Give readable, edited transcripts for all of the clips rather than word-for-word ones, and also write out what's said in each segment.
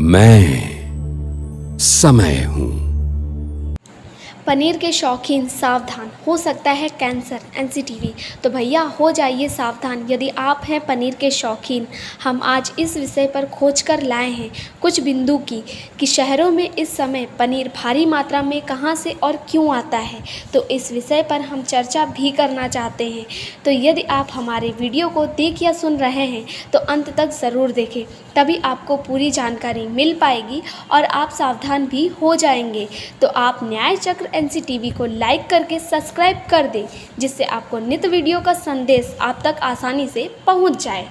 मैं समय हूं। पनीर के शौकीन सावधान, हो सकता है कैंसर, एनसीटीवी। तो भैया हो जाइए सावधान यदि आप हैं पनीर के शौकीन। हम आज इस विषय पर खोज कर लाए हैं कुछ बिंदु की कि शहरों में इस समय पनीर भारी मात्रा में कहां से और क्यों आता है। तो इस विषय पर हम चर्चा भी करना चाहते हैं। तो यदि आप हमारे वीडियो को देख या सुन रहे हैं तो अंत तक ज़रूर देखें, तभी आपको पूरी जानकारी मिल पाएगी और आप सावधान भी हो जाएंगे। तो आप न्याय चक्र एनसीटीवी को लाइक करके सब्सक्राइब कर दें, जिससे आपको नित्य वीडियो का संदेश आप तक आसानी से पहुंच जाए।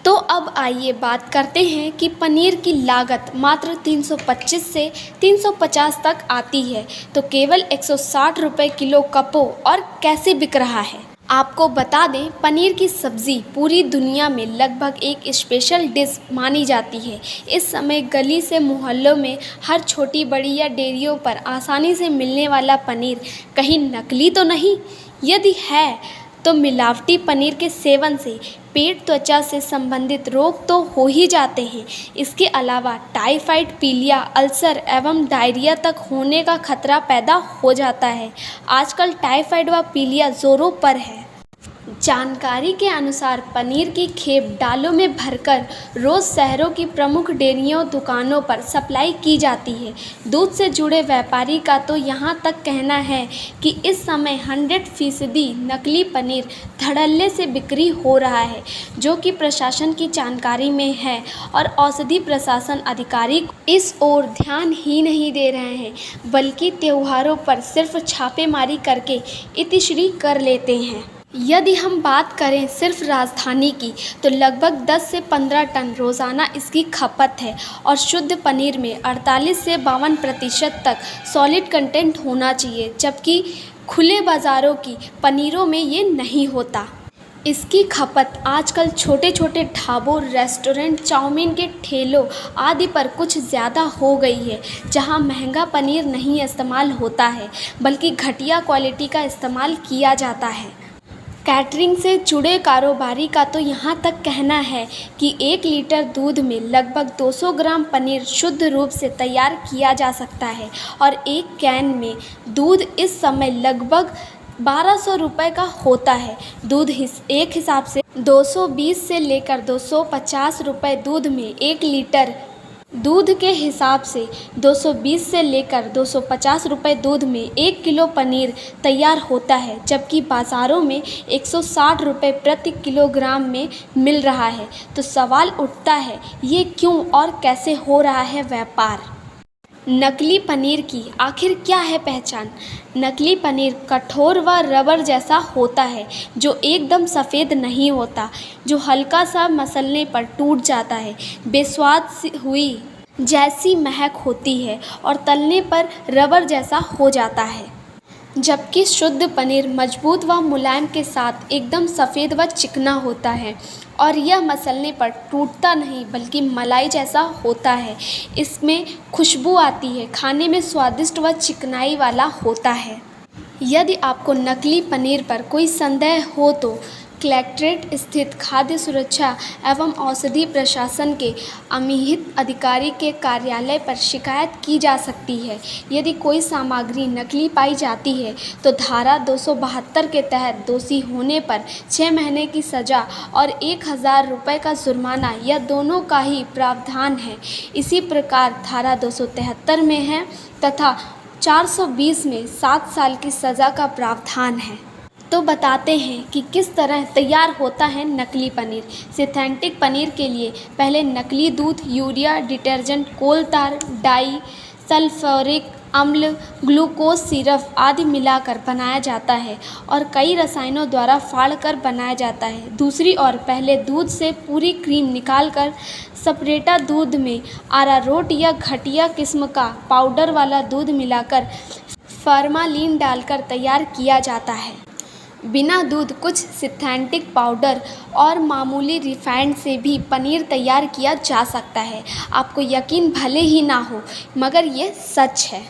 तो अब आइए बात करते हैं कि पनीर की लागत मात्र 325 से 350 तक आती है, तो केवल 160 रुपये किलो कपो और कैसे बिक रहा है। आपको बता दें, पनीर की सब्ज़ी पूरी दुनिया में लगभग एक स्पेशल डिश मानी जाती है। इस समय गली से मोहल्लों में हर छोटी बड़ी या डेयरियों पर आसानी से मिलने वाला पनीर कहीं नकली तो नहीं। यदि है तो मिलावटी पनीर के सेवन से पेट, त्वचा से संबंधित रोग तो हो ही जाते हैं। इसके अलावा टाइफाइड, पीलिया, अल्सर एवं डायरिया तक होने का खतरा पैदा हो जाता है। आजकल टाइफाइड व पीलिया जोरों पर है। जानकारी के अनुसार पनीर की खेप डालों में भरकर रोज़ शहरों की प्रमुख डेयरियों, दुकानों पर सप्लाई की जाती है। दूध से जुड़े व्यापारी का तो यहाँ तक कहना है कि इस समय 100% नकली पनीर धड़ल्ले से बिक्री हो रहा है, जो कि प्रशासन की जानकारी में है और औषधि प्रशासन अधिकारी इस ओर ध्यान ही नहीं दे रहे हैं, बल्कि त्योहारों पर सिर्फ छापेमारी करके इतिश्री कर लेते हैं। यदि हम बात करें सिर्फ राजधानी की, तो लगभग 10 से 15 टन रोज़ाना इसकी खपत है और शुद्ध पनीर में 48 से 52% तक सॉलिड कंटेंट होना चाहिए, जबकि खुले बाज़ारों की पनीरों में ये नहीं होता। इसकी खपत आजकल छोटे छोटे ढाबों, रेस्टोरेंट, चाउमीन के ठेलों आदि पर कुछ ज़्यादा हो गई है, जहां महंगा पनीर नहीं इस्तेमाल होता है, बल्कि घटिया क्वालिटी का इस्तेमाल किया जाता है। कैटरिंग से जुड़े कारोबारी का तो यहाँ तक कहना है कि 1 लीटर दूध में लगभग 200 ग्राम पनीर शुद्ध रूप से तैयार किया जा सकता है और एक कैन में दूध इस समय लगभग 1200 रुपये का होता है। दूध एक हिसाब से 220 से लेकर 250 रुपये दूध में 1 लीटर दूध के हिसाब से 220 से लेकर 250 रुपये दूध में 1 किलो पनीर तैयार होता है, जबकि बाज़ारों में 160 रुपये प्रति किलोग्राम में मिल रहा है। तो सवाल उठता है, ये क्यों और कैसे हो रहा है व्यापार। नकली पनीर की आखिर क्या है पहचान। नकली पनीर कठोर व रबर जैसा होता है, जो एकदम सफ़ेद नहीं होता, जो हल्का सा मसलने पर टूट जाता है, बेस्वाद हुई जैसी महक होती है और तलने पर रबर जैसा हो जाता है। जबकि शुद्ध पनीर मजबूत व मुलायम के साथ एकदम सफ़ेद व चिकना होता है और यह मसलने पर टूटता नहीं, बल्कि मलाई जैसा होता है। इसमें खुशबू आती है, खाने में स्वादिष्ट व चिकनाई वाला होता है। यदि आपको नकली पनीर पर कोई संदेह हो तो कलेक्ट्रेट स्थित खाद्य सुरक्षा एवं औषधि प्रशासन के अमिहित अधिकारी के कार्यालय पर शिकायत की जा सकती है। यदि कोई सामग्री नकली पाई जाती है तो धारा 272 के तहत दोषी होने पर 6 महीने की सज़ा और 1000 रुपये का जुर्माना या दोनों का ही प्रावधान है। इसी प्रकार धारा 273 में है तथा 420 में 7 साल की सज़ा का प्रावधान है। तो बताते हैं कि किस तरह तैयार होता है नकली पनीर। सिंथेटिक पनीर के लिए पहले नकली दूध, यूरिया, डिटर्जेंट, कोल तार, डाई, सल्फ्यूरिक अम्ल, ग्लूकोज सिरप आदि मिलाकर बनाया जाता है और कई रसायनों द्वारा फाड़कर बनाया जाता है। दूसरी ओर पहले दूध से पूरी क्रीम निकालकर सेपरेटा दूध में अरारोट या घटिया किस्म का पाउडर वाला दूध मिलाकर फॉर्मालिन डालकर तैयार किया जाता है। बिना दूध, कुछ सिंथेटिक पाउडर और मामूली रिफाइंड से भी पनीर तैयार किया जा सकता है। आपको यकीन भले ही ना हो, मगर ये सच है।